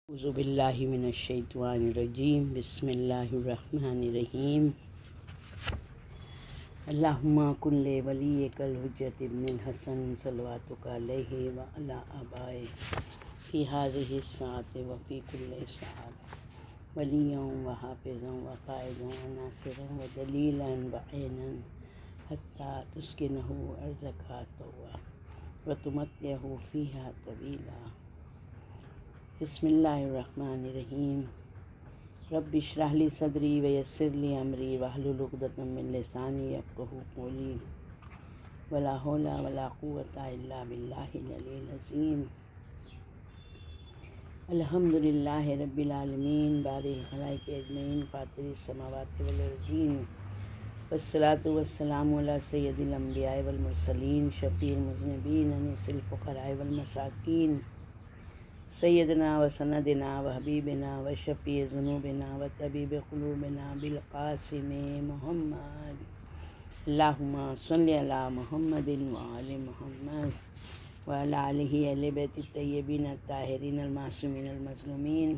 اعوذ باللہ من الشیطان الرجیم بسم اللہ الرحمن الرحیم اللہم کن لولیک الحجۃ ابن الحسن صلواتک علیہ وعلی آبائہ فی ہذہ الساعۃ وفی کل ساعۃ ولیٰ وحافظا وقائدا وناصرا ودلیلا وعینا حتی تسکنہ ارضک طوعا وتمتعہ فیہا طویلا۔ بسم اللہ الرحمن الرحیم۔ رب اشرح لی صدری ویسر لی امری واحلل عقدۃ من لسانی یفقہوا قولی ولا حول ولا قوۃ الا باللہ العلی العظیم۔ الحمد للہ رب العالمین بارئ الخلائق اجمعین فاطر السماوات والارضین والصلاۃ والسلام علی سید الانبیاء والمرسلین شفیع المذنبین انیس الفقراء والمساکین سیدنا و سندنا و حبیبنا و شفیع ذنوبنا و طبیب قلوبنا بالقاسم محمد۔ اللہم صلی علی محمد و آل محمد و علی آلہ اہل بیت الطیبین الطاہرین المعصومین المظلومین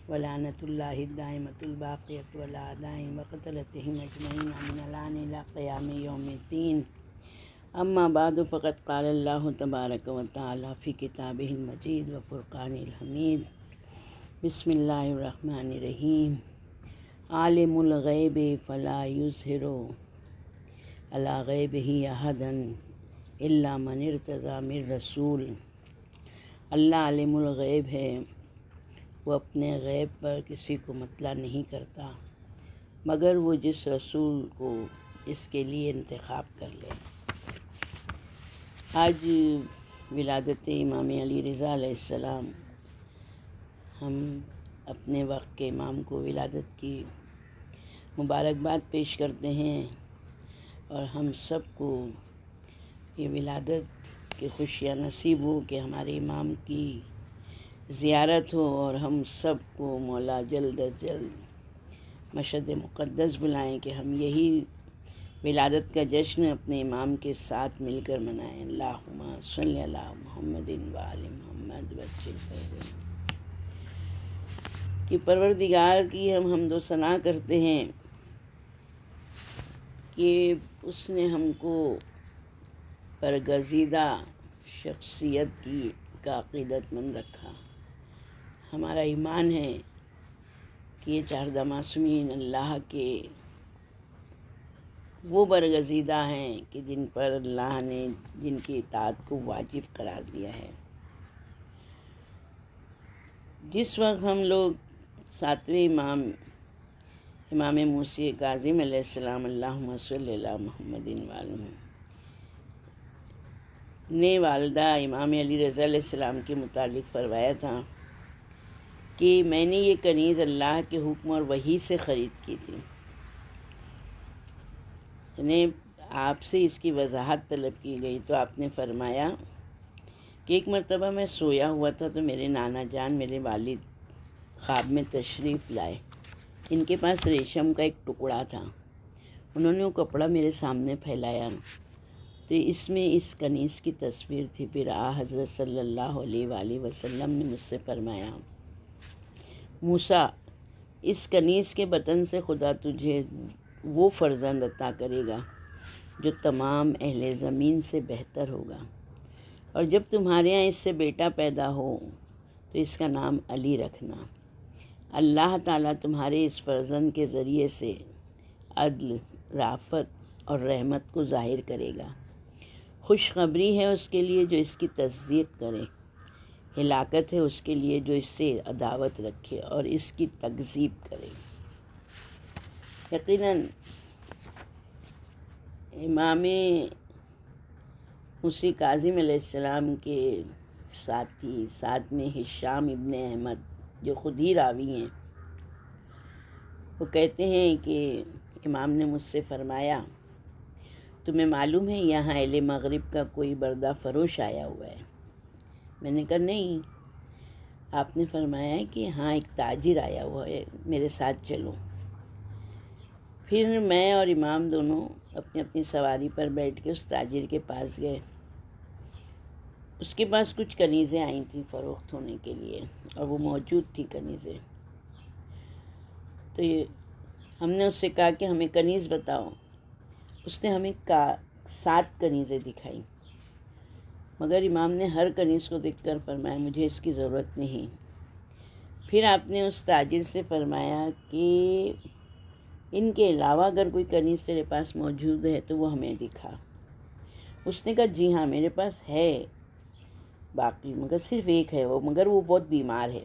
ولعنۃ اللہ الدائمۃ الباقیۃ علی اعدائہم وقتلتہم اجمعین من الآن الی قیام یوم الدین۔ اما بعد فقد قال اللہ تبارک و تعالی فی کتابہ المجید و فرقانہ الحمید۔ بسم اللہ الرحمن الرحیم۔ عالم الغیب فلا یظہر علی غیبہ احدا الا من ارتضی من رسول۔ اللہ عالم الغیب ہے، وہ اپنے غیب پر کسی کو مطلع نہیں کرتا مگر وہ جس رسول کو اس کے لیے انتخاب کر لے۔ آج ولادت امام علی رضا علیہ السلام، ہم اپنے وقت کے امام کو ولادت کی مبارکباد پیش کرتے ہیں، اور ہم سب کو یہ ولادت کی خوشیاں نصیب ہو کہ ہمارے امام کی زیارت ہو، اور ہم سب کو مولا جلد از جلد مشہد مقدس بلائیں کہ ہم یہی ولادت کا جشن اپنے امام کے ساتھ مل کر منائیں۔ اللہم صلی علی محمد و آل محمد کہ پروردگار کی ہم حمد و ثنا کرتے ہیں کہ اس نے ہم کو برگزیدہ شخصیت کا عقیدت مند رکھا۔ ہمارا ایمان ہے کہ یہ چاردہ معصومین اللہ کے وہ برگزیدہ ہیں کہ جن پر اللہ نے جن کی اطاعت کو واجب قرار دیا ہے۔ جس وقت ہم لوگ ساتویں امام موسی کاظم علیہ السلام اللہم صلی علی محمد وآلہ نے والدہ امام علی رضا علیہ السلام کے متعلق فرمایا تھا کہ میں نے یہ کنیز اللہ کے حکم اور وحی سے خرید کی تھی، یعنی آپ سے اس کی وضاحت طلب کی گئی تو آپ نے فرمایا کہ ایک مرتبہ میں سویا ہوا تھا تو میرے نانا جان میرے والد خواب میں تشریف لائے۔ ان کے پاس ریشم کا ایک ٹکڑا تھا، انہوں نے وہ کپڑا میرے سامنے پھیلایا تو اس میں اس کنیز کی تصویر تھی۔ پھر حضرت صلی اللہ علیہ وآلہ وسلم نے مجھ سے فرمایا، موسیٰ، اس کنیز کے بطن سے خدا تجھے وہ فرزند عطا کرے گا جو تمام اہل زمین سے بہتر ہوگا، اور جب تمہارے ہاں اس سے بیٹا پیدا ہو تو اس کا نام علی رکھنا۔ اللہ تعالیٰ تمہارے اس فرزند کے ذریعے سے عدل، رافت اور رحمت کو ظاہر کرے گا۔ خوشخبری ہے اس کے لیے جو اس کی تصدیق کرے، ہلاکت ہے اس کے لیے جو اس سے عداوت رکھے اور اس کی تکذیب کرے۔ یقیناً امام موسی کاظم علیہ السلام کے ساتھی، ساتھ میں ہشام ابن احمد جو خود ہی راوی ہیں، وہ کہتے ہیں کہ امام نے مجھ سے فرمایا، تمہیں معلوم ہے یہاں اہل مغرب کا کوئی بردہ فروش آیا ہوا ہے؟ میں نے کہا نہیں۔ آپ نے فرمایا ہے کہ ہاں ایک تاجر آیا ہوا ہے، میرے ساتھ چلو۔ پھر میں اور امام دونوں اپنی اپنی سواری پر بیٹھ کے اس تاجر کے پاس گئے۔ اس کے پاس کچھ کنیزیں آئی تھیں فروخت ہونے کے لیے، اور وہ موجود تھی کنیزیں. تو ہم نے اس سے کہا کہ ہمیں کنیز بتاؤ. اس نے ہمیں 7 کنیزیں دکھائی، مگر امام نے ہر کنیز کو دیکھ کر فرمایا مجھے اس کی ضرورت نہیں. پھر آپ نے اس تاجر سے فرمایا کہ ان کے علاوہ اگر کوئی کنیز تیرے پاس موجود ہے تو وہ ہمیں دکھا. اس نے کہا جی ہاں میرے پاس ہے باقی، مگر صرف ایک ہے مگر وہ بہت بیمار ہے.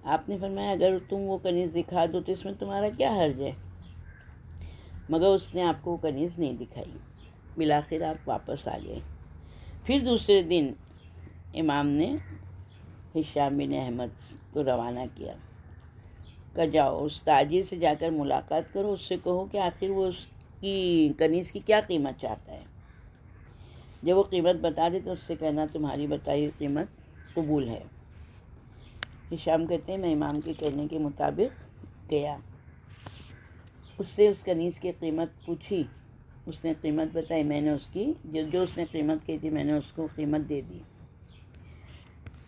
آپ نے فرمایا اگر تم وہ کنیز دکھا دو تو اس میں تمہارا کیا حرج ہے، مگر اس نے آپ کو وہ کنیز نہیں دکھائی. بالآخر آپ واپس آ گئے. پھر دوسرے دن امام نے ہشام بن احمد کو روانہ کیا کہ جاؤ اس تاجر سے جا کر ملاقات کرو، اس سے کہو کہ آخر وہ اس کی کنیز کی کیا قیمت چاہتا ہے. جب وہ قیمت بتا دے تو اس سے کہنا تمہاری بتائی ہوئی قیمت قبول ہے. ہشام کہتے ہیں میں امام کے کہنے کے مطابق گیا، اس سے اس کنیز کی قیمت پوچھی. اس نے قیمت بتائی، میں نے اس کی جو اس نے قیمت کہی تھی میں نے اس کو قیمت دے دی.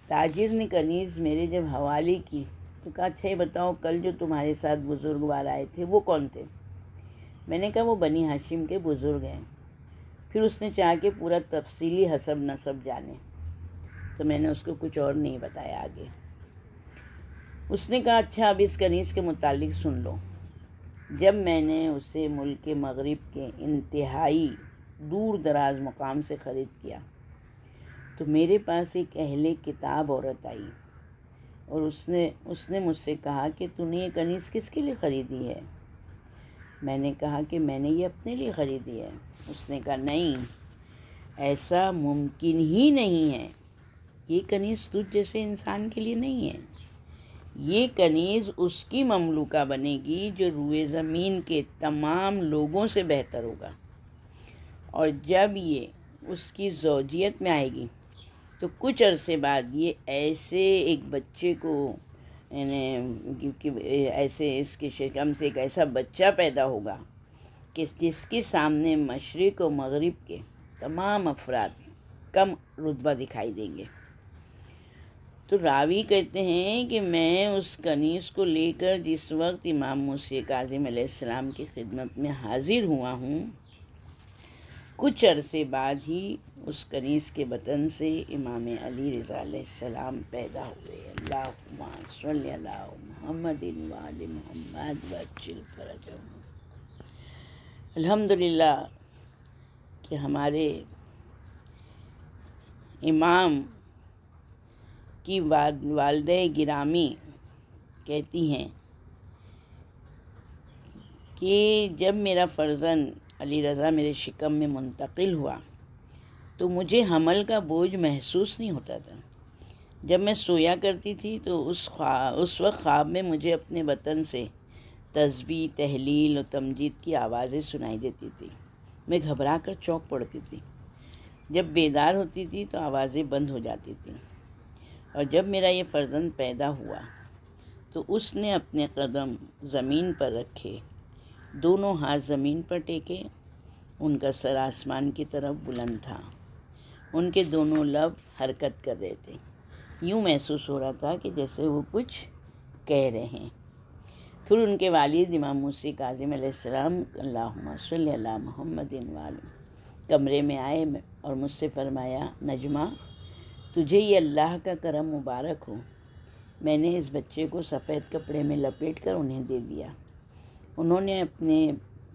تاجر نے کنیز میرے جب حوالے کی تو کہا اچھا یہ بتاؤ کل جو تمہارے ساتھ بزرگوار آئے تھے وہ کون تھے؟ میں نے کہا وہ بنی ہاشم کے بزرگ ہیں. پھر اس نے چاہا کہ پورا تفصیلی حسب نسب جانے، تو میں نے اس کو کچھ اور نہیں بتایا آگے. اس نے کہا اچھا اب اس کنیز کے متعلق سن لو. جب میں نے اسے ملک مغرب کے انتہائی دور دراز مقام سے خرید کیا تو میرے پاس ایک اہل کتاب عورت آئی اور اس نے مجھ سے کہا کہ تو نے یہ کنیز کس کے لیے خریدی ہے؟ میں نے کہا کہ میں نے یہ اپنے لیے خریدی ہے. اس نے کہا نہیں، ایسا ممکن ہی نہیں ہے، یہ کنیز تجھ جیسے انسان کے لیے نہیں ہے. یہ کنیز اس کی مملوکہ بنے گی جو روئے زمین کے تمام لوگوں سے بہتر ہوگا، اور جب یہ اس کی زوجیت میں آئے گی تو کچھ عرصے بعد یہ ایسے ایک بچے کو ایسے اس کے شکم سے ایک ایسا بچہ پیدا ہوگا کہ جس کے سامنے مشرق و مغرب کے تمام افراد کم رتبہ دکھائی دیں گے. تو راوی کہتے ہیں کہ میں اس کنیز کو لے کر جس وقت امام موسیٰ کاظم علیہ السلام کی خدمت میں حاضر ہوا ہوں، کچھ عرصے بعد ہی اس کنیز کے بطن سے امام علی رضا علیہ السلام پیدا ہوئے. اللہم صلی علی محمد وآل محمد وعجل فرجہم. الحمدللہ کہ ہمارے امام کی والدہ گرامی کہتی ہیں کہ جب میرا فرزند علی رضا میرے شکم میں منتقل ہوا تو مجھے حمل کا بوجھ محسوس نہیں ہوتا تھا. جب میں سویا کرتی تھی تو اس وقت خواب میں مجھے اپنے بطن سے تسبیح، تحلیل و تمجید کی آوازیں سنائی دیتی تھی. میں گھبرا کر چونک پڑتی تھی. جب بیدار ہوتی تھی تو آوازیں بند ہو جاتی تھیں. اور جب میرا یہ فرزند پیدا ہوا تو اس نے اپنے قدم زمین پر رکھے، دونوں ہاتھ زمین پر ٹیکے، ان کا سر آسمان کی طرف بلند تھا، ان کے دونوں لب حرکت کر رہے تھے. یوں محسوس ہو رہا تھا کہ جیسے وہ کچھ کہہ رہے ہیں. پھر ان کے والد امام موسیٰ کاظم علیہ السلام اللہم صلی علی محمد وآلہ کمرے میں آئے اور مجھ سے فرمایا نجمہ تجھے یہ اللہ کا کرم مبارک ہو، میں نے اس بچے کو سفید کپڑے میں لپیٹ کر انہیں دے دیا. انہوں نے اپنے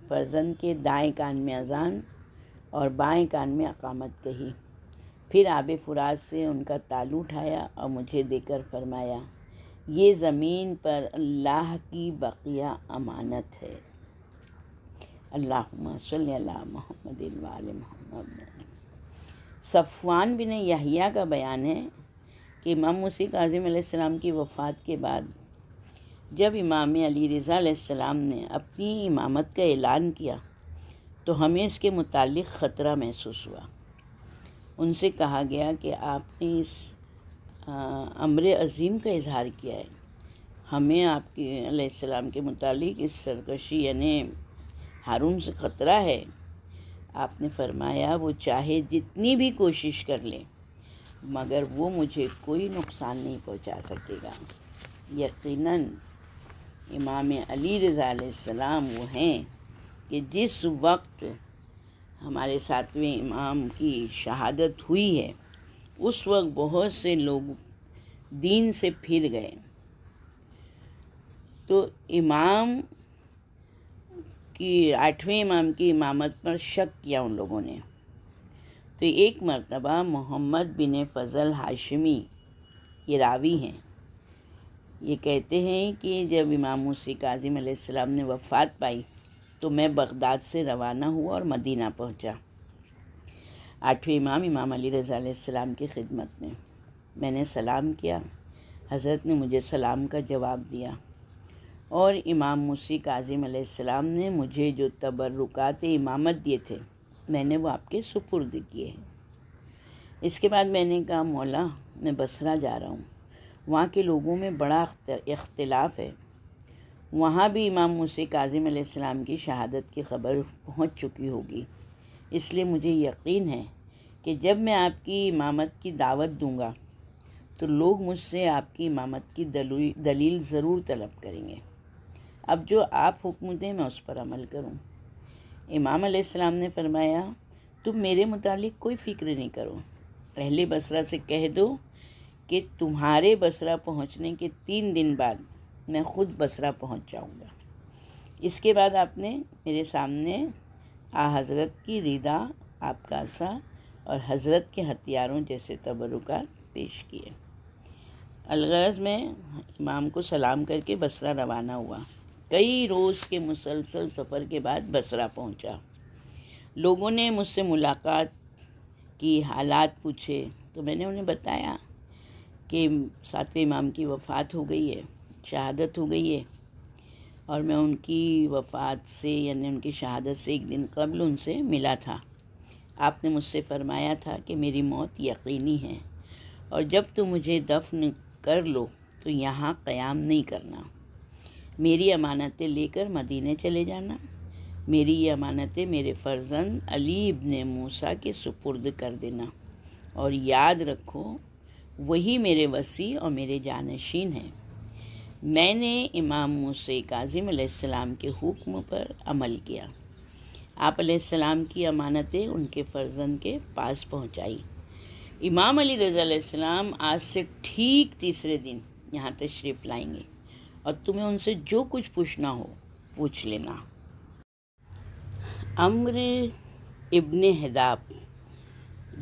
فرزند کے دائیں کان میں اذان اور بائیں کان میں اقامت کہی. پھر آب فرات سے ان کا تالو اٹھایا اور مجھے دے کر فرمایا یہ زمین پر اللہ کی بقیہ امانت ہے. اللہم صلی علی محمد وآل محمد. صفوان بن یحییٰ کا بیان ہے کہ امام موسیٰ کاظم علیہ السلام کی وفات کے بعد جب امام علی رضا علیہ السلام نے اپنی امامت کا اعلان کیا تو ہمیں اس کے متعلق خطرہ محسوس ہوا. ان سے کہا گیا کہ آپ نے اس امر عظیم کا اظہار کیا ہے، ہمیں آپ کے علیہ السلام کے متعلق اس سرکشی یعنی ہارون سے خطرہ ہے. آپ نے فرمایا وہ چاہے جتنی بھی کوشش کر لے مگر وہ مجھے کوئی نقصان نہیں پہنچا سکے گا۔ یقیناً امام علی رضا علیہ السلام وہ ہیں کہ جس وقت ہمارے 7ویں امام کی شہادت ہوئی ہے اس وقت بہت سے لوگ دین سے پھر گئے، تو امام کی 8ویں امام کی امامت پر شک کیا ان لوگوں نے۔ تو ایک مرتبہ محمد بن فضل ہاشمی، یہ راوی ہیں، یہ کہتے ہیں کہ جب امام موسی کاظم علیہ السلام نے وفات پائی تو میں بغداد سے روانہ ہوا اور مدینہ پہنچا 8ویں امام امام علی رضا علیہ السلام کی خدمت میں نے سلام کیا، حضرت نے مجھے سلام کا جواب دیا اور امام موسی کاظم علیہ السلام نے مجھے جو تبرکات امامت دیے تھے میں نے وہ آپ کے سپرد کیے ہیں۔ اس کے بعد میں نے کہا مولا میں بصرہ جا رہا ہوں، وہاں کے لوگوں میں بڑا اختلاف ہے، وہاں بھی امام موسی کاظم علیہ السلام کی شہادت کی خبر پہنچ چکی ہوگی، اس لیے مجھے یقین ہے کہ جب میں آپ کی امامت کی دعوت دوں گا تو لوگ مجھ سے آپ کی امامت کی دلیل ضرور طلب کریں گے، اب جو آپ حکم دیں میں اس پر عمل کروں۔ امام علیہ السلام نے فرمایا تم میرے متعلق کوئی فکر نہیں کرو، اہل بصرہ سے کہہ دو کہ تمہارے بصرہ پہنچنے کے 3 دن بعد میں خود بصرہ پہنچ جاؤں گا۔ اس کے بعد آپ نے میرے سامنے حضرت کی ریدہ، آپ کا عصا اور حضرت کے ہتھیاروں جیسے تبرکات پیش کیے۔ الغرض میں امام کو سلام کر کے بصرہ روانہ ہوا، کئی روز کے مسلسل سفر کے بعد بصرہ پہنچا۔ لوگوں نے مجھ سے ملاقات کی، حالات پوچھے تو میں نے انہیں بتایا کہ 7ویں امام کی وفات ہو گئی ہے، شہادت ہو گئی ہے، اور میں ان کی وفات سے یعنی ان کی شہادت سے 1 دن قبل ان سے ملا تھا۔ آپ نے مجھ سے فرمایا تھا کہ میری موت یقینی ہے اور جب تم مجھے دفن کر لو تو یہاں قیام نہیں کرنا، میری امانتیں لے کر مدینے چلے جانا، میری یہ امانتیں میرے فرزند علی ابن موسیٰ کے سپرد کر دینا، اور یاد رکھو وہی میرے وصی اور میرے جانشین ہیں۔ میں نے امام موسی کاظم علیہ السلام کے حکم پر عمل کیا، آپ علیہ السلام کی امانتیں ان کے فرزند کے پاس پہنچائی۔ امام علی رضا علیہ السلام آج سے ٹھیک 3 دن یہاں تشریف لائیں گے اور تمہیں ان سے جو کچھ پوچھنا ہو پوچھ لینا۔ عمرو ابن حداب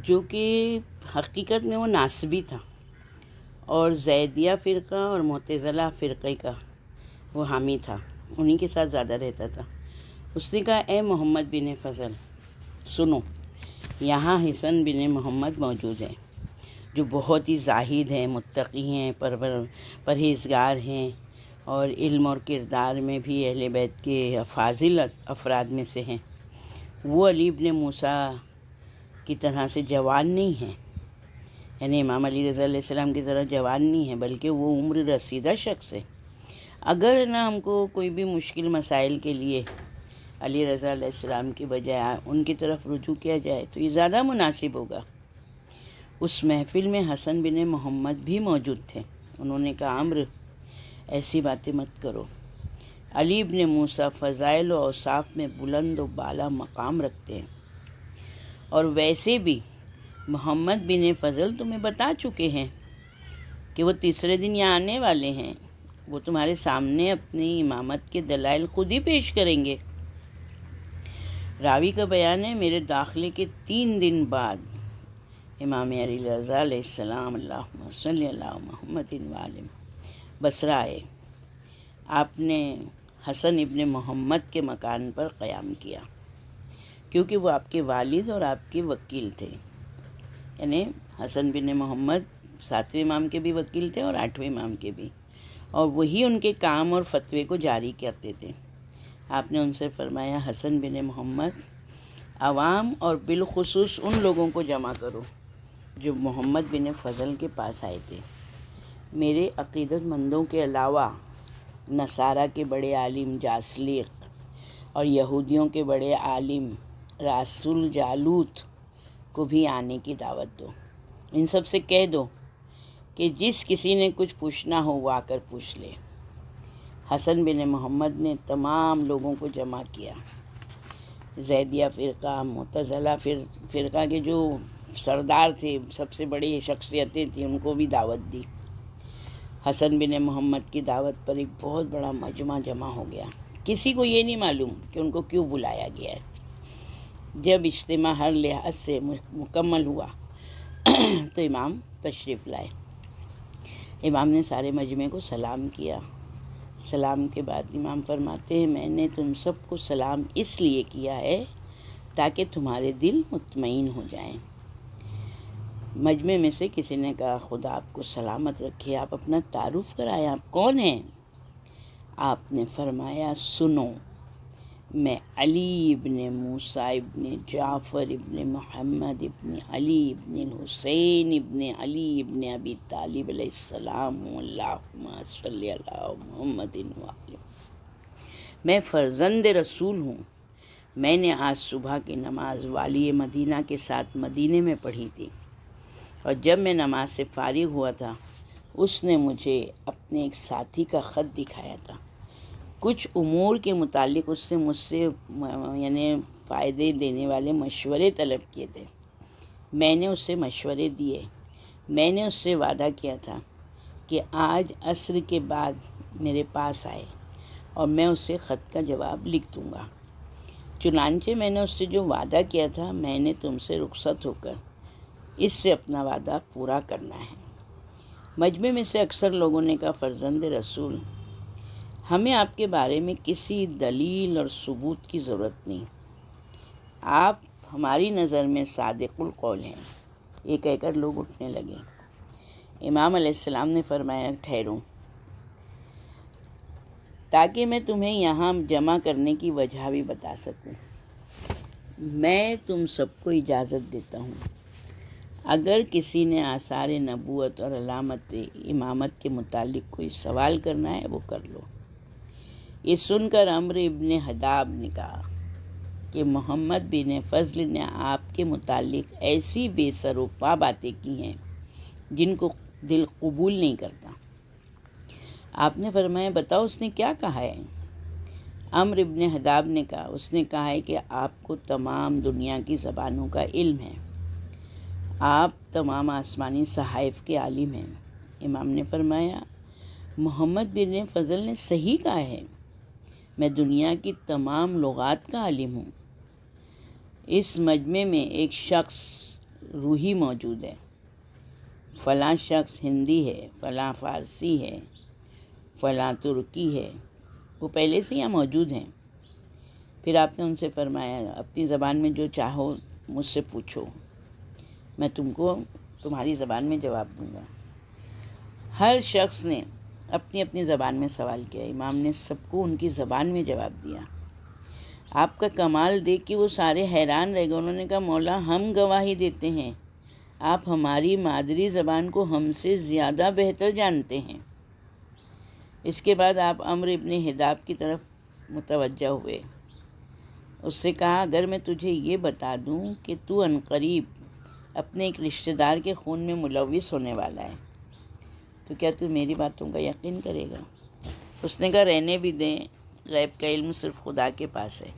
جو کہ حقیقت میں وہ ناصبی تھا اور زیدیہ فرقہ اور معتزلہ فرقے کا وہ حامی تھا، انہی کے ساتھ زیادہ رہتا تھا۔ اس نے کہا اے محمد بن فضل سنو، یہاں حسن بن محمد موجود ہے جو بہت ہی زاہد ہیں، متقی ہیں، پرہیزگار ہیں اور علم اور کردار میں بھی اہل بیت کے فاضل افراد میں سے ہیں۔ وہ علی ابن موسیٰ کی طرح سے جوان نہیں ہیں، یعنی امام علی رضا علیہ السلام کی طرح جوان نہیں ہیں، بلکہ وہ عمر رسیدہ شخص ہے۔ اگر نہ ہم کو کوئی بھی مشکل مسائل کے لیے علی رضا علیہ السلام کی بجائے ان کی طرف رجوع کیا جائے تو یہ زیادہ مناسب ہوگا۔ اس محفل میں حسن بن محمد بھی موجود تھے۔ انہوں نے کہا عمرو ایسی باتیں مت کرو، علی ابن موسیٰ فضائل و اوصاف میں بلند و بالا مقام رکھتے ہیں، اور ویسے بھی محمد بن فضل تمہیں بتا چکے ہیں کہ وہ 3 دن یہاں آنے والے ہیں، وہ تمہارے سامنے اپنی امامت کے دلائل خود ہی پیش کریں گے۔ راوی کا بیان ہے میرے داخلے کے 3 دن بعد امام علی رضا علیہ السلام اللہم صلی علی محمد وآلہ بصرہ آئے۔ آپ نے حسن ابن محمد کے مکان پر قیام کیا کیونکہ وہ آپ کے والد اور آپ کے وکیل تھے، یعنی حسن بن محمد 7ویں امام کے بھی وکیل تھے اور 8ویں امام کے بھی، اور وہی ان کے کام اور فتوے کو جاری کرتے تھے۔ آپ نے ان سے فرمایا حسن بن محمد عوام اور بالخصوص ان لوگوں کو جمع کرو جو محمد بن فضل کے پاس آئے تھے۔ میرے عقیدت مندوں کے علاوہ نصارہ کے بڑے عالم جاسلیق اور یہودیوں کے بڑے عالم رسول جالوت کو بھی آنے کی دعوت دو۔ ان سب سے کہہ دو کہ جس کسی نے کچھ پوچھنا ہو وہ آ کر پوچھ لے۔ حسن بن محمد نے تمام لوگوں کو جمع کیا، زیدیہ فرقہ، معتزلہ فرقہ کے جو سردار تھے، سب سے بڑی شخصیتیں تھیں، ان کو بھی دعوت دی۔ حسن بن محمد کی دعوت پر ایک بہت بڑا مجمع جمع ہو گیا۔ کسی کو یہ نہیں معلوم کہ ان کو کیوں بلایا گیا ہے۔ جب اجتماع ہر لحاظ سے مکمل ہوا تو امام تشریف لائے۔ امام نے سارے مجمع کو سلام کیا۔ سلام کے بعد امام فرماتے ہیں، میں نے تم سب کو سلام اس لیے کیا ہے تاکہ تمہارے دل مطمئن ہو جائیں۔ مجمع میں سے کسی نے کہا، خدا آپ کو سلامت رکھے، آپ اپنا تعارف کرائیں، آپ کون ہیں؟ آپ نے فرمایا، سنو، میں علی ابن موسیٰ ابن جعفر ابن محمد ابن علی ابن الحسین ابن علی ابن ابی طالب علیہ السلام ہوں، اللہم صلی علی محمد وآلہ۔ میں فرزند رسول ہوں۔ میں نے آج صبح کی نماز والی مدینہ کے ساتھ مدینے میں پڑھی تھی، اور جب میں نماز سے فارغ ہوا تھا اس نے مجھے اپنے ایک ساتھی کا خط دکھایا تھا۔ کچھ امور کے متعلق اس نے مجھ سے یعنی فائدے دینے والے مشورے طلب کیے تھے۔ میں نے اس سے مشورے دیے۔ میں نے اس سے وعدہ کیا تھا کہ آج عصر کے بعد میرے پاس آئے اور میں اسے خط کا جواب لکھ دوں گا۔ چنانچہ میں نے اس سے جو وعدہ کیا تھا، میں نے تم سے رخصت ہو کر اس سے اپنا وعدہ پورا کرنا ہے۔ مجمع میں سے اکثر لوگوں نے کہا، فرزند رسول، ہمیں آپ کے بارے میں کسی دلیل اور ثبوت کی ضرورت نہیں، آپ ہماری نظر میں صادق القول ہیں۔ یہ کہہ کر لوگ اٹھنے لگے۔ امام علیہ السلام نے فرمایا، ٹھہرو، تاکہ میں تمہیں یہاں جمع کرنے کی وجہ بھی بتا سکوں۔ میں تم سب کو اجازت دیتا ہوں، اگر کسی نے آثار نبوت اور علامت امامت کے متعلق کوئی سوال کرنا ہے وہ کر لو۔ یہ سن کر عمرو ابن حداب نے کہا کہ محمد بن فضل نے آپ کے متعلق ایسی بے سر و پا باتیں کی ہیں جن کو دل قبول نہیں کرتا۔ آپ نے فرمایا، بتاؤ اس نے کیا کہا ہے؟ عمرو ابن حداب نے کہا، اس نے کہا ہے کہ آپ کو تمام دنیا کی زبانوں کا علم ہے، آپ تمام آسمانی صحائف کے عالم ہیں۔ امام نے فرمایا، محمد بن فضل نے صحیح کہا ہے، میں دنیا کی تمام لغات کا عالم ہوں۔ اس مجمع میں ایک شخص روحی موجود ہے، فلاں شخص ہندی ہے، فلاں فارسی ہے، فلاں ترکی ہے، وہ پہلے سے یہاں موجود ہیں۔ پھر آپ نے ان سے فرمایا، اپنی زبان میں جو چاہو مجھ سے پوچھو، میں تم کو تمہاری زبان میں جواب دوں گا۔ ہر شخص نے اپنی اپنی زبان میں سوال کیا۔ امام نے سب کو ان کی زبان میں جواب دیا۔ آپ کا کمال دیکھ کے وہ سارے حیران رہ گئے۔ انہوں نے کہا، مولا، ہم گواہی دیتے ہیں، آپ ہماری مادری زبان کو ہم سے زیادہ بہتر جانتے ہیں۔ اس کے بعد آپ عمرو ابن حداب کی طرف متوجہ ہوئے۔ اس سے کہا، اگر میں تجھے یہ بتا دوں کہ تو عنقریب اپنے ایک رشتہ دار کے خون میں ملوث ہونے والا ہے تو کیا تو میری باتوں کا یقین کرے گا؟ اس نے کہا، رہنے بھی دیں، غیب کا علم صرف خدا کے پاس ہے۔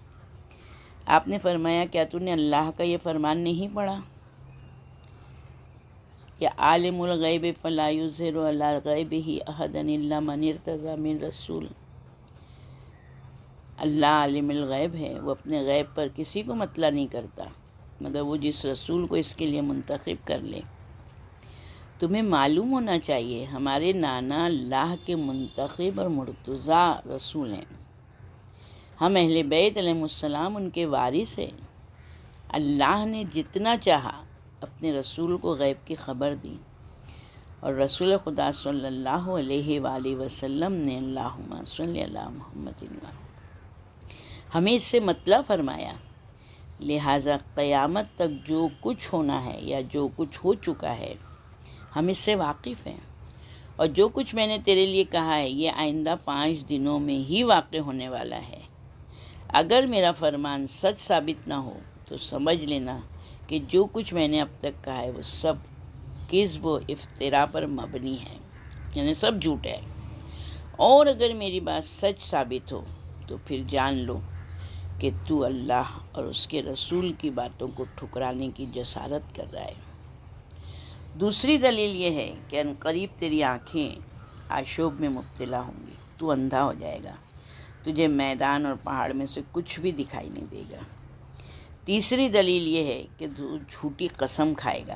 آپ نے فرمایا، کیا تو نے اللہ کا یہ فرمان نہیں پڑھا کہ عالم الغیب فلا یظہر علی غیبہ احدا الا من ارتضی من رسول؟ اللہ عالم الغیب ہے، وہ اپنے غیب پر کسی کو مطلع نہیں کرتا مگر وہ جس رسول کو اس کے لیے منتخب کر لے۔ تمہیں معلوم ہونا چاہیے، ہمارے نانا اللہ کے منتخب اور مرتضیٰ رسول ہیں۔ ہم اہل بیت علیہ السلام ان کے وارث ہیں۔ اللہ نے جتنا چاہا اپنے رسول کو غیب کی خبر دی، اور رسول خدا صلی اللہ علیہ وآلہ وسلم نے اللہم صلی علی محمد ہمیں اس سے مطلع فرمایا، لہٰذا قیامت تک جو کچھ ہونا ہے یا جو کچھ ہو چکا ہے ہم اس سے واقف ہیں، اور جو کچھ میں نے تیرے لیے کہا ہے یہ آئندہ 5 دنوں میں ہی واقع ہونے والا ہے۔ اگر میرا فرمان سچ ثابت نہ ہو تو سمجھ لینا کہ جو کچھ میں نے اب تک کہا ہے وہ سب کذب و افترا پر مبنی ہے، یعنی سب جھوٹ ہے، اور اگر میری بات سچ ثابت ہو تو پھر جان لو کہ تو اللہ اور اس کے رسول کی باتوں کو ٹھکرانے کی جسارت کر رہا ہے۔ دوسری دلیل یہ ہے کہ عنقریب تیری آنکھیں آشوب میں مبتلا ہوں گی، تو اندھا ہو جائے گا، تجھے میدان اور پہاڑ میں سے کچھ بھی دکھائی نہیں دے گا۔ تیسری دلیل یہ ہے کہ تو جھوٹی قسم کھائے گا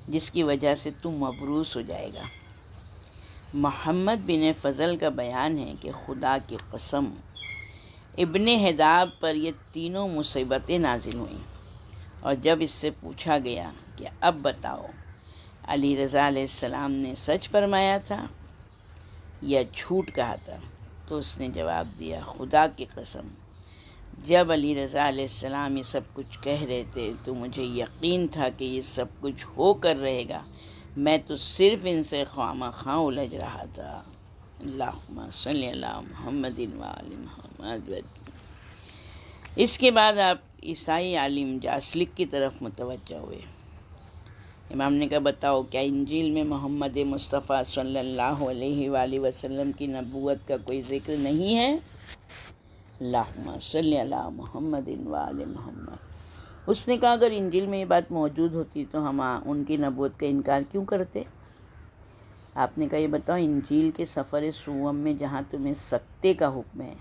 جس کی وجہ سے تو مبروس ہو جائے گا۔ محمد بن فضل کا بیان ہے کہ خدا کی قسم، ابن حداب پر یہ تینوں مصیبتیں نازل ہوئیں، اور جب اس سے پوچھا گیا کہ اب بتاؤ علی رضا علیہ السلام نے سچ فرمایا تھا یا جھوٹ کہا تھا، تو اس نے جواب دیا، خدا کی قسم، جب علی رضا علیہ السلام یہ سب کچھ کہہ رہے تھے تو مجھے یقین تھا کہ یہ سب کچھ ہو کر رہے گا، میں تو صرف ان سے خواہ الجھ رہا تھا۔ اللہم صلی علی محمد وآل محمد۔ اس کے بعد آپ عیسائی عالم جاسلک کی طرف متوجہ ہوئے۔ امام نے کہا، بتاؤ کیا انجیل میں محمد مصطفیٰ صلی اللہ علیہ وآلہ وسلم کی نبوت کا کوئی ذکر نہیں ہے؟ اللہم صلی علی محمد وآل محمد۔ اس نے کہا، اگر انجیل میں یہ بات موجود ہوتی تو ہم ان کی نبوت کا انکار کیوں کرتے؟ آپ نے کہا، یہ بتاؤ انجیل کے سفر سوم میں جہاں تمہیں سکتے کا حکم ہے،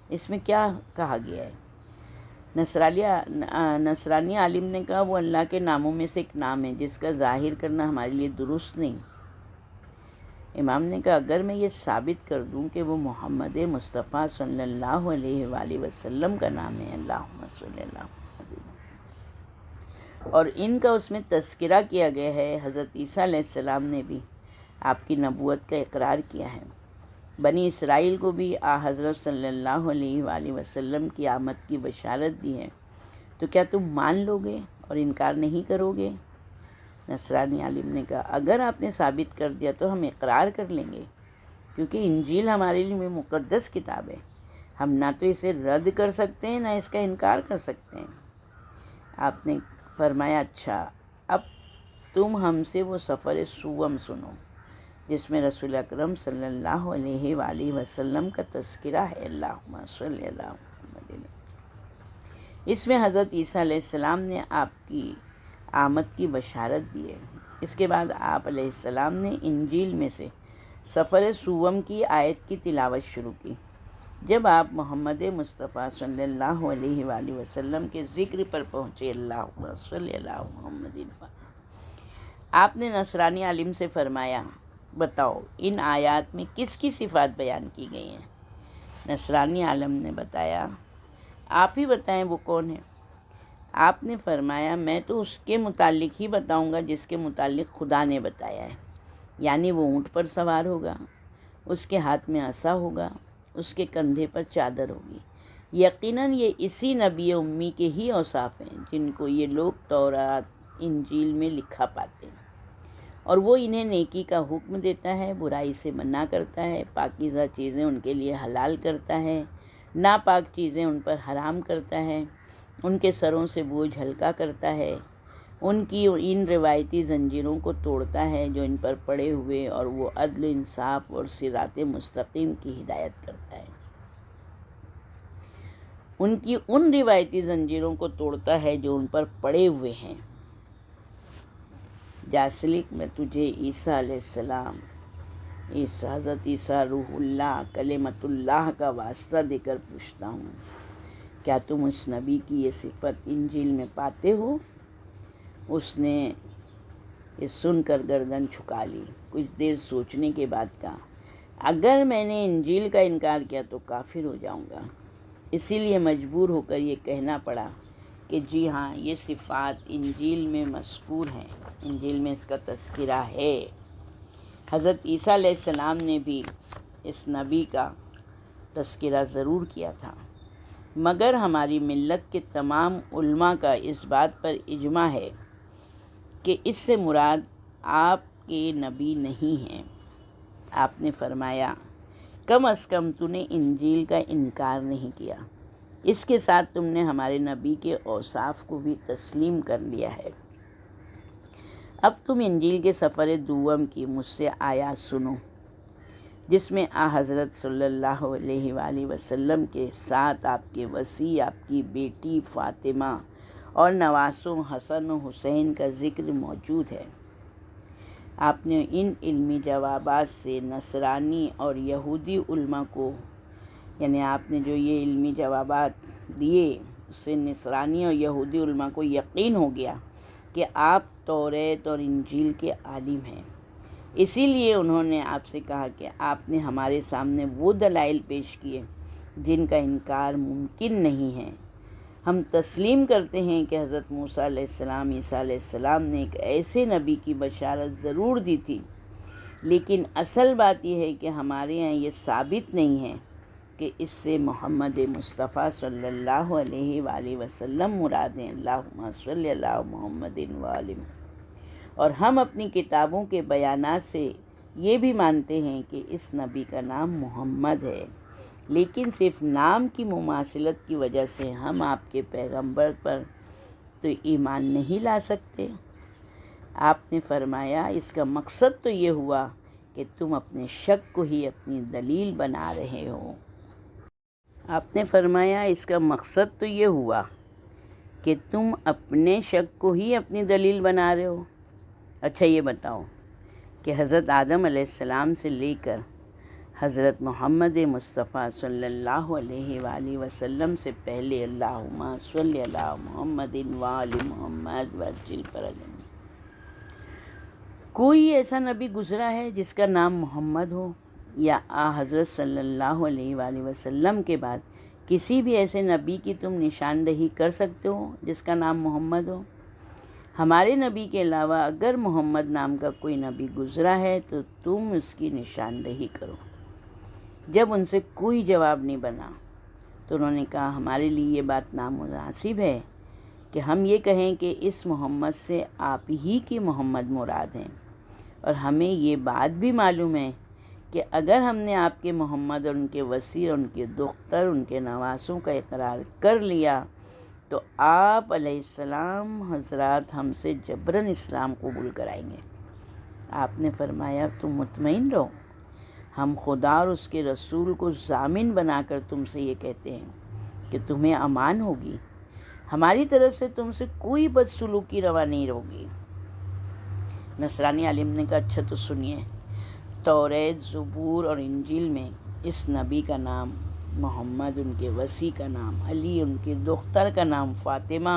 اس میں کیا کہا گیا ہے؟ نصرانی عالم نے کہا، وہ اللہ کے ناموں میں سے ایک نام ہے جس کا ظاہر کرنا ہمارے لیے درست نہیں۔ امام نے کہا، اگر میں یہ ثابت کر دوں کہ وہ محمد مصطفیٰ صلی اللہ علیہ وآلہ وسلم کا نام ہے، اللہم صلی اللہ علیہ وسلم، اور ان کا اس میں تذکرہ کیا گیا ہے، حضرت عیسیٰ علیہ السلام نے بھی آپ کی نبوت کا اقرار کیا ہے، بنی اسرائیل کو بھی حضرت صلی اللہ علیہ وآلہ وسلم کی آمد کی بشارت دی ہے، تو کیا تم مان لو گے اور انکار نہیں کرو گے؟ نصرانی عالم نے کہا، اگر آپ نے ثابت کر دیا تو ہم اقرار کر لیں گے، کیونکہ انجیل ہمارے لیے مقدس کتاب ہے، ہم نہ تو اسے رد کر سکتے ہیں نہ اس کا انکار کر سکتے ہیں۔ آپ نے فرمایا، اچھا اب تم ہم سے وہ سفر سوم سنو جس میں رسول اکرم صلی اللہ علیہ وآلہ وسلم کا تذکرہ ہے، اللہم صلی اللہ محمد۔ اس میں حضرت عیسیٰ علیہ السلام نے آپ کی آمد کی بشارت دی ہے۔ اس کے بعد آپ علیہ السلام نے انجیل میں سے سفر سوم کی آیت کی تلاوت شروع کی۔ جب آپ محمد مصطفیٰ صلی اللہ علیہ وآلہ وسلم کے ذکر پر پہنچے، اللہم صلی اللہ محمد، آپ نے نصرانی عالم سے فرمایا، بتاؤ ان آیات میں کس کی صفات بیان کی گئی ہیں؟ نصرانی عالم نے بتایا، آپ ہی بتائیں وہ کون ہے؟ آپ نے فرمایا، میں تو اس کے متعلق ہی بتاؤں گا جس کے متعلق خدا نے بتایا ہے، یعنی وہ اونٹ پر سوار ہوگا، اس کے ہاتھ میں عصا ہوگا، اس کے کندھے پر چادر ہوگی۔ یقیناً یہ اسی نبی امی کے ہی اوصاف ہیں جن کو یہ لوگ تورات انجیل میں لکھا پاتے ہیں، اور وہ انہیں نیکی کا حکم دیتا ہے، برائی سے منع کرتا ہے، پاکیزہ چیزیں ان کے لیے حلال کرتا ہے، ناپاک چیزیں ان پر حرام کرتا ہے، ان کے سروں سے بوجھ ہلکا کرتا ہے، ان کی ان روایتی زنجیروں کو توڑتا ہے جو ان پر پڑے ہوئے، اور وہ عدل، انصاف اور صراط مستقیم کی ہدایت کرتا ہے۔ ان کی ان روایتی زنجیروں کو توڑتا ہے جو ان پر پڑے ہوئے ہیں۔ جاسلک، میں تجھے عیسیٰ علیہ السلام، حضرت عیسیٰ روح اللہ، کلمۃ اللہ کا واسطہ دے کر پوچھتا ہوں، کیا تم اس نبی کی یہ صفت انجیل میں پاتے ہو؟ اس نے یہ سن کر گردن جھکا لی، کچھ دیر سوچنے کے بعد کہا، اگر میں نے انجیل کا انکار کیا تو کافر ہو جاؤں گا، اسی لیے مجبور ہو کر یہ کہنا پڑا کہ جی ہاں، یہ صفات انجیل میں مذکور ہیں، انجیل میں اس کا تذکرہ ہے۔ حضرت عیسیٰ علیہ السلام نے بھی اس نبی کا تذکرہ ضرور کیا تھا، مگر ہماری ملت کے تمام علماء کا اس بات پر اجماع ہے کہ اس سے مراد آپ کے نبی نہیں ہیں۔ آپ نے فرمایا، کم از کم تو نے انجیل کا انکار نہیں کیا، اس کے ساتھ تم نے ہمارے نبی کے اوصاف کو بھی تسلیم کر لیا ہے۔ اب تم انجیل کے سفر دوم کی مجھ سے آیات سنو، جس میں حضرت صلی اللہ علیہ وآلہ وسلم کے ساتھ آپ کے وصی، آپ کی بیٹی فاطمہ اور نواسوں حسن و حسین کا ذکر موجود ہے۔ آپ نے ان علمی جوابات سے نصرانی اور یہودی علماء کو، یعنی آپ نے جو یہ علمی جوابات دیے اس سے نصرانی اور یہودی علماء کو یقین ہو گیا کہ آپ توریت اور انجیل کے عالم ہیں۔ اسی لیے انہوں نے آپ سے کہا کہ آپ نے ہمارے سامنے وہ دلائل پیش کیے جن کا انکار ممکن نہیں ہے۔ ہم تسلیم کرتے ہیں کہ حضرت موسیٰ علیہ السلام، عیسیٰ علیہ السلام نے ایک ایسے نبی کی بشارت ضرور دی تھی، لیکن اصل بات یہ ہے کہ ہمارے یہاں یہ ثابت نہیں ہے کہ اس سے محمد مصطفیٰ صلی اللہ علیہ وآلہ وسلم مراد ہیں۔ اللہم صلی اللہ محمد وآلہ۔ اور ہم اپنی کتابوں کے بیانات سے یہ بھی مانتے ہیں کہ اس نبی کا نام محمد ہے، لیکن صرف نام کی مماثلت کی وجہ سے ہم آپ کے پیغمبر پر تو ایمان نہیں لا سکتے۔ آپ نے فرمایا اس کا مقصد تو یہ ہوا کہ تم اپنے شک کو ہی اپنی دلیل بنا رہے ہو۔ آپ نے فرمایا اس کا مقصد تو یہ ہوا کہ تم اپنے شک کو ہی اپنی دلیل بنا رہے ہو۔ اچھا یہ بتاؤ کہ حضرت آدم علیہ السلام سے لے کر حضرت محمد مصطفیٰ صلی اللہ علیہ وآلہ وسلم سے پہلے اللہم صلی اللہ محمد وآل محمد وعجل فرجہ، کوئی ایسا نبی گزرا ہے جس کا نام محمد ہو؟ یا حضرت صلی اللہ علیہ وآلہ وسلم کے بعد کسی بھی ایسے نبی کی تم نشاندہی کر سکتے ہو جس کا نام محمد ہو؟ ہمارے نبی کے علاوہ اگر محمد نام کا کوئی نبی گزرا ہے تو تم اس کی نشاندہی کرو۔ جب ان سے کوئی جواب نہیں بنا تو انہوں نے کہا ہمارے لیے یہ بات نامناسب ہے کہ ہم یہ کہیں کہ اس محمد سے آپ ہی کی محمد مراد ہیں، اور ہمیں یہ بات بھی معلوم ہے کہ اگر ہم نے آپ کے محمد اور ان کے وصی اور ان کے دختر، ان کے نواسوں کا اقرار کر لیا تو آپ علیہ السلام حضرات ہم سے جبراً اسلام قبول کرائیں گے۔ آپ نے فرمایا تم مطمئن رہو، ہم خدا اور اس کے رسول کو ضامن بنا کر تم سے یہ کہتے ہیں کہ تمہیں امان ہوگی، ہماری طرف سے تم سے کوئی بدسلوکی روا نہیں ہوگی۔ نصرانی عالم نے کہا اچھا تو سنیے، توریت، زبور اور انجیل میں اس نبی کا نام محمد، ان کے وصی کا نام علی، ان کی دختر کا نام فاطمہ،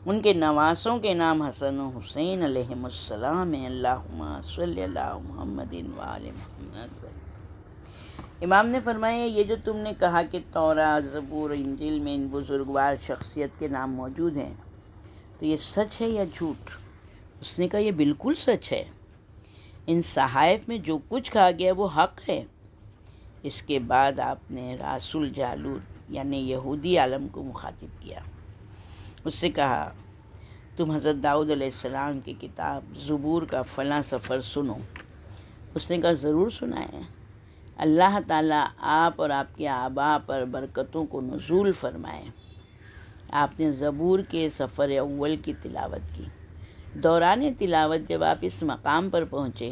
ان کے نواسوں کے نام حسن و حسین علیہم السلام ہیں۔ اللہم صلی اللہ محمد وآل محمد۔ امام نے فرمایا یہ جو تم نے کہا کہ تورات، زبور، انجیل میں ان بزرگوار شخصیت کے نام موجود ہیں، تو یہ سچ ہے یا جھوٹ؟ اس نے کہا یہ بالکل سچ ہے، ان صحائف میں جو کچھ کہا گیا وہ حق ہے۔ اس کے بعد آپ نے رسول جالوت یعنی یہودی عالم کو مخاطب کیا، اس سے کہا تم حضرت داؤد علیہ السلام کی کتاب زبور کا فلاں سفر سنو۔ اس نے کہا ضرور سنا ہے، اللہ تعالیٰ آپ اور آپ کے آباء پر برکتوں کو نزول فرمائے۔ آپ نے زبور کے سفر اول کی تلاوت کی۔ دوران تلاوت جب آپ اس مقام پر پہنچے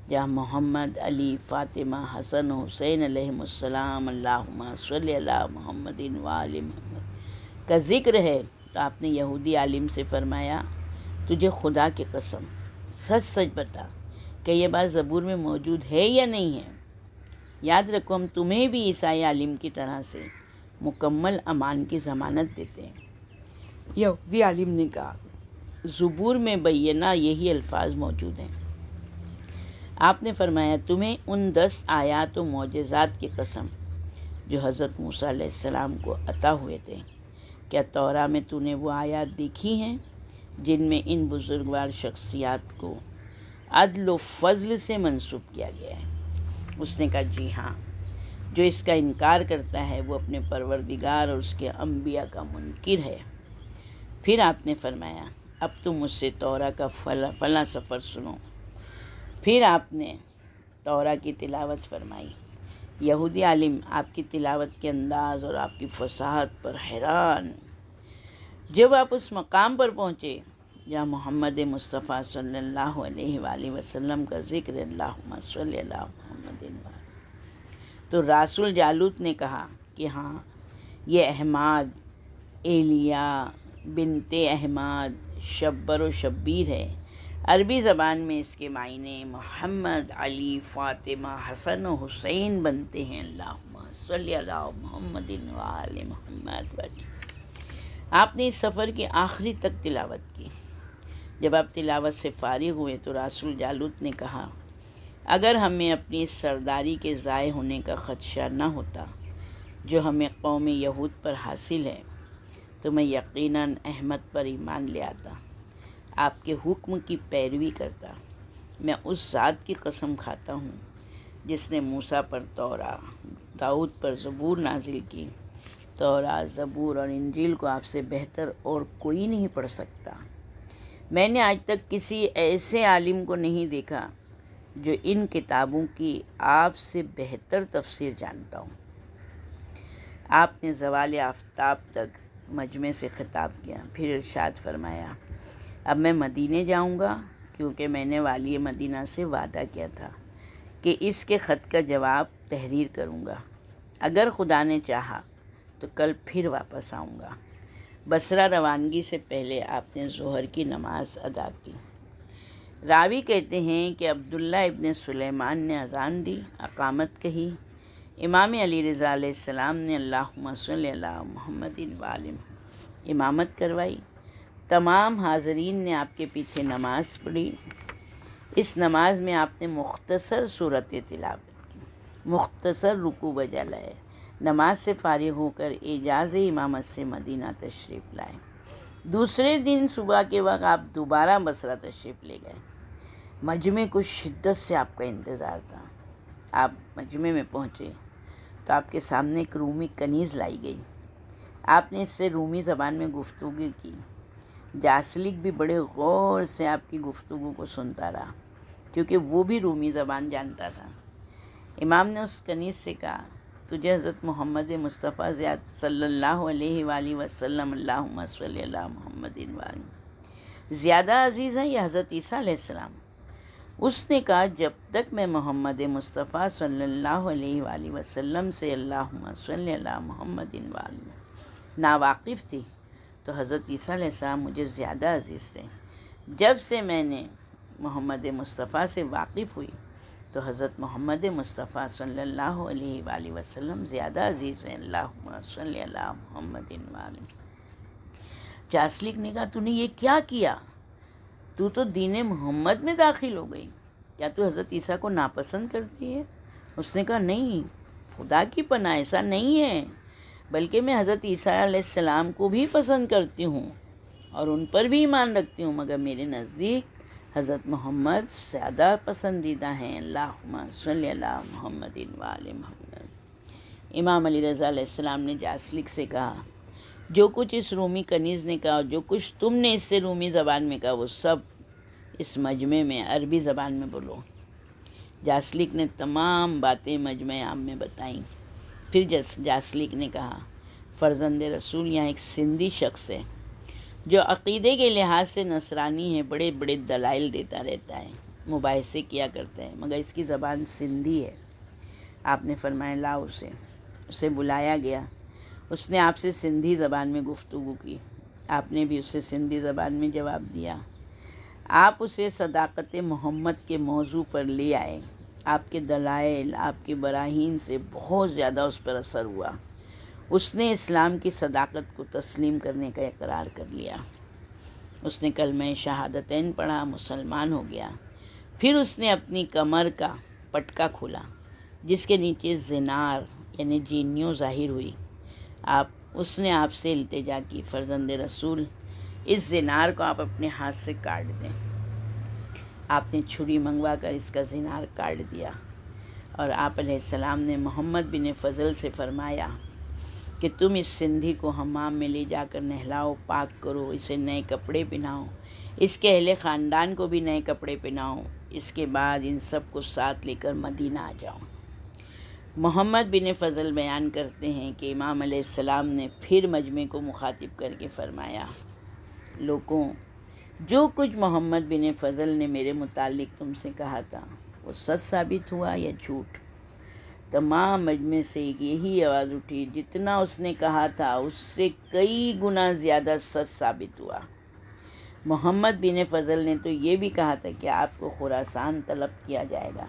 جہاں محمد، علی، فاطمہ، حسن و حسین علیہم السلام، اللہم صلی اللہ محمد وآل محمد کا ذکر ہے، تو آپ نے یہودی عالم سے فرمایا تجھے خدا کی قسم سچ سچ بتا کہ یہ بات زبور میں موجود ہے یا نہیں ہے۔ یاد رکھو ہم تمہیں بھی عیسائی عالم کی طرح سے مکمل امان کی ضمانت دیتے ہیں۔ یہودی عالم نے کہا زبور میں بینہ یہی الفاظ موجود ہیں۔ آپ نے فرمایا تمہیں ان 10 آیات و معجزات کی قسم جو حضرت موسیٰ علیہ السلام کو عطا ہوئے تھے، کیا توراہ میں تو نے وہ آیات دیکھی ہیں جن میں ان بزرگوار شخصیات کو عدل و فضل سے منسوب کیا گیا ہے؟ اس نے کہا جی ہاں، جو اس کا انکار کرتا ہے وہ اپنے پروردگار اور اس کے انبیاء کا منکر ہے۔ پھر آپ نے فرمایا اب تم مجھ سے توراہ کا فلاں سفر سنو۔ پھر آپ نے توراہ کی تلاوت فرمائی۔ یہودی عالم آپ کی تلاوت کے انداز اور آپ کی فصاحت پر حیران۔ جب آپ اس مقام پر پہنچے جہاں محمد مصطفیٰ صلی اللہ علیہ وآلہ وسلم کا ذکر اللہم صلی اللہ محمد وآلہ۔ تو رسول جالوت نے کہا کہ ہاں یہ احمد ایلیا بنت احمد شبر و شبیر ہے۔ عربی زبان میں اس کے معنی محمد، علی، فاطمہ، حسن و حسین بنتے ہیں۔ اللہم صلی اللہ محمد وآل محمد وآلہ۔ آپ نے اس سفر کی آخری تک تلاوت کی۔ جب آپ تلاوت سے فارغ ہوئے تو رسول جالوت نے کہا اگر ہمیں اپنی اس سرداری کے ضائع ہونے کا خدشہ نہ ہوتا جو ہمیں قوم یہود پر حاصل ہے تو میں یقیناً احمد پر ایمان لے آتا، آپ کے حکم کی پیروی کرتا۔ میں اس ذات کی قسم کھاتا ہوں جس نے موسیٰ پر تورات، داؤد پر زبور نازل کی۔ تورات، زبور اور انجیل کو آپ سے بہتر اور کوئی نہیں پڑھ سکتا۔ میں نے آج تک کسی ایسے عالم کو نہیں دیکھا جو ان کتابوں کی آپ سے بہتر تفسیر جانتا ہوں۔ آپ نے زوال آفتاب تک مجمع سے خطاب کیا، پھر ارشاد فرمایا اب میں مدینے جاؤں گا کیونکہ میں نے والی مدینہ سے وعدہ کیا تھا کہ اس کے خط کا جواب تحریر کروں گا۔ اگر خدا نے چاہا تو کل پھر واپس آؤں گا۔ بصرہ روانگی سے پہلے آپ نے ظہر کی نماز ادا کی۔ راوی کہتے ہیں کہ عبداللہ ابن سلیمان نے اذان دی، اقامت کہی، امام علی رضا علیہ السلام نے اللہم صلی اللہ محمد وآلہ امامت کروائی، تمام حاضرین نے آپ کے پیچھے نماز پڑھی۔ اس نماز میں آپ نے مختصر صورت تلاوت کی، مختصر رکوع بجا لائے، نماز سے فارغ ہو کر اعجاز امامت سے مدینہ تشریف لائے۔ دوسرے دن صبح کے وقت آپ دوبارہ بصرہ تشریف لے گئے۔ مجمع کو شدت سے آپ کا انتظار تھا۔ آپ مجمع میں پہنچے تو آپ کے سامنے ایک رومی کنیز لائی گئی۔ آپ نے اس سے رومی زبان میں گفتگو کی۔ جاسلک بھی بڑے غور سے آپ کی گفتگو کو سنتا رہا کیونکہ وہ بھی رومی زبان جانتا تھا۔ امام نے اس کنیز سے کہا تجھے حضرت محمد مصطفیٰ صلی اللہ علیہ وآلہ وسلم اللہم صلی اللہ محمد وآلہ زیادہ عزیز ہیں یا حضرت عیسیٰ علیہ السلام؟ اس نے کہا جب تک میں محمد مصطفیٰ صلی اللہ علیہ وآلہ وسلم سے اللہم صلی اللہ محمد وآلہ ناواقف تھی تو حضرت عیسیٰ علیہ السلام مجھے زیادہ عزیز تھے۔ جب سے میں نے محمد مصطفیٰ سے واقف ہوئی تو حضرت محمد مصطفیٰ صلی اللہ علیہ وآلہ وسلم زیادہ عزیز ہیں۔ اللہم صلی اللہ محمد وآلہ۔ جاسلک نے کہا تو نے یہ کیا کیا؟ تو دین محمد میں داخل ہو گئی، کیا تو حضرت عیسیٰ کو ناپسند کرتی ہے؟ اس نے کہا نہیں، خدا کی پناہ ایسا نہیں ہے، بلکہ میں حضرت عیسیٰ علیہ السلام کو بھی پسند کرتی ہوں اور ان پر بھی ایمان رکھتی ہوں، مگر میرے نزدیک حضرت محمد زیادہ پسندیدہ ہیں۔ اللہم صلی اللہ محمد وآل محمد۔ امام علی رضا علیہ السلام نے جاسلک سے کہا جو کچھ اس رومی کنیز نے کہا اور جو کچھ تم نے اس سے رومی زبان میں کہا وہ سب اس مجمع میں عربی زبان میں بولو۔ جاسلک نے تمام باتیں مجمع عام میں بتائیں۔ پھر جاسلک نے کہا فرزند رسول یہاں ایک سندھی شخص ہے جو عقیدے کے لحاظ سے نصرانی ہے، بڑے بڑے دلائل دیتا رہتا ہے، مباحثے کیا کرتا ہے، مگر اس کی زبان سندھی ہے۔ آپ نے فرمایا لاؤ اسے بلایا گیا۔ اس نے آپ سے سندھی زبان میں گفتگو کی، آپ نے بھی اسے سندھی زبان میں جواب دیا۔ آپ اسے صداقت محمد کے موضوع پر لے آئے۔ آپ کے دلائل، آپ کے براہین سے بہت زیادہ اس پر اثر ہوا۔ اس نے اسلام کی صداقت کو تسلیم کرنے کا اقرار کر لیا۔ اس نے کلمہ شہادتین پڑھا، مسلمان ہو گیا۔ پھر اس نے اپنی کمر کا پٹکا کھولا جس کے نیچے زنار یعنی جینیوں ظاہر ہوئی۔ اس نے آپ سے التجا کی فرزند رسول اس زنار کو آپ اپنے ہاتھ سے کاٹ دیں۔ آپ نے چھری منگوا کر اس کا زنار کاٹ دیا اور آپ علیہ السلام نے محمد بن فضل سے فرمایا کہ تم اس سندھی کو حمام میں لے جا کر نہلاؤ، پاک کرو، اسے نئے کپڑے پہناؤ، اس کے اہل خاندان کو بھی نئے کپڑے پہناؤ، اس کے بعد ان سب کو ساتھ لے کر مدینہ آ جاؤ۔ محمد بن فضل بیان کرتے ہیں کہ امام علیہ السلام نے پھر مجمع کو مخاطب کر کے فرمایا لوگوں، جو کچھ محمد بن فضل نے میرے متعلق تم سے کہا تھا وہ سچ ثابت ہوا یا جھوٹ؟ تمام مجمع سے یہی آواز اٹھی، جتنا اس نے کہا تھا اس سے کئی گنا زیادہ سچ ثابت ہوا۔ محمد بن فضل نے تو یہ بھی کہا تھا کہ آپ کو خراسان طلب کیا جائے گا۔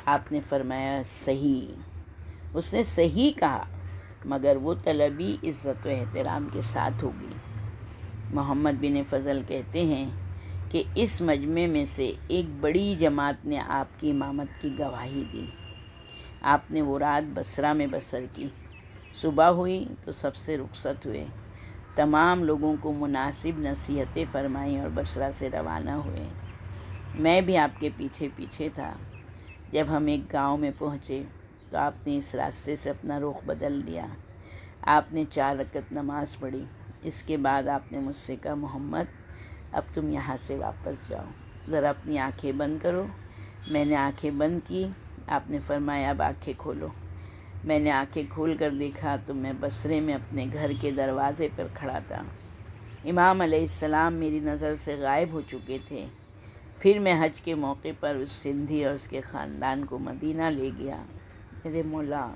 آپ نے فرمایا صحیح۔ اس نے صحیح کہا، مگر وہ طلبی عزت و احترام کے ساتھ ہوگی۔ محمد بن فضل کہتے ہیں کہ اس مجمع میں سے ایک بڑی جماعت نے آپ کی امامت کی گواہی دی۔ آپ نے وہ رات بصرہ میں بسر کی۔ صبح ہوئی تو سب سے رخصت ہوئے، تمام لوگوں کو مناسب نصیحتیں فرمائیں اور بصرہ سے روانہ ہوئے۔ میں بھی آپ کے پیچھے پیچھے تھا۔ جب ہم ایک گاؤں میں پہنچے تو آپ نے اس راستے سے اپنا رخ بدل دیا۔ آپ نے 4 رکعت نماز پڑھی۔ اس کے بعد آپ نے مجھ سے کہا، محمد اب تم یہاں سے واپس جاؤ، ذرا اپنی آنکھیں بند کرو۔ میں نے آنکھیں بند کی۔ آپ نے فرمایا اب آنکھیں کھولو۔ میں نے آنکھیں کھول کر دیکھا تو میں بصرے میں اپنے گھر کے دروازے پر کھڑا تھا۔ امام علیہ السلام میری نظر سے غائب ہو چکے تھے۔ پھر میں حج کے موقع پر اس سندھی اور اس کے خاندان کو مدینہ لے گیا۔ میرے مولا،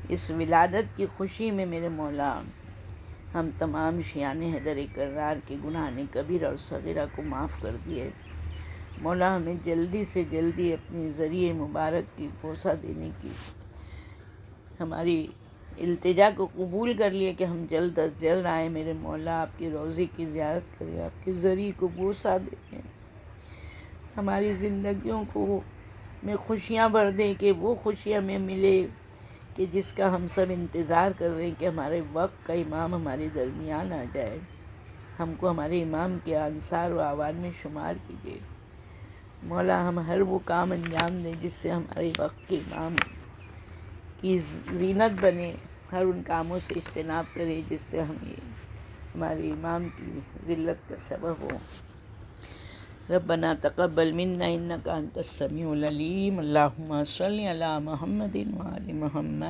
اس ولادت کی خوشی میں میرے مولا، ہم تمام شیعان حیدر کرار کے گناہ کبیرہ اور صغیرہ کو معاف کر دیے۔ مولا، ہمیں جلدی سے جلدی اپنی ذریعہ مبارک کی بوسہ دینے کی ہماری التجا کو قبول کر لیے کہ ہم جلد از جلد آئیں۔ میرے مولا، آپ کی روضے کی زیارت کریں، آپ کے ذریعے کو بوسہ دیں، ہماری زندگیوں کو میں خوشیاں بھر دیں کہ وہ خوشی ہمیں ملے کہ جس کا ہم سب انتظار کر رہے ہیں کہ ہمارے وقت کا امام ہمارے درمیان آ جائے، ہم کو ہمارے امام کے انصار و اعوان میں شمار کیجیے۔ مولا، ہم ہر وہ کام انجام دیں جس سے ہمارے وقت کے امام کی زینت بنے، ہر ان کاموں سے اجتناب کرے جس سے ہمارے امام کی ذلت کا سبب ہو۔ ربنا تقبل منا انک انت السمیع العلیم، اللہم صلی علی محمد وآل محمد۔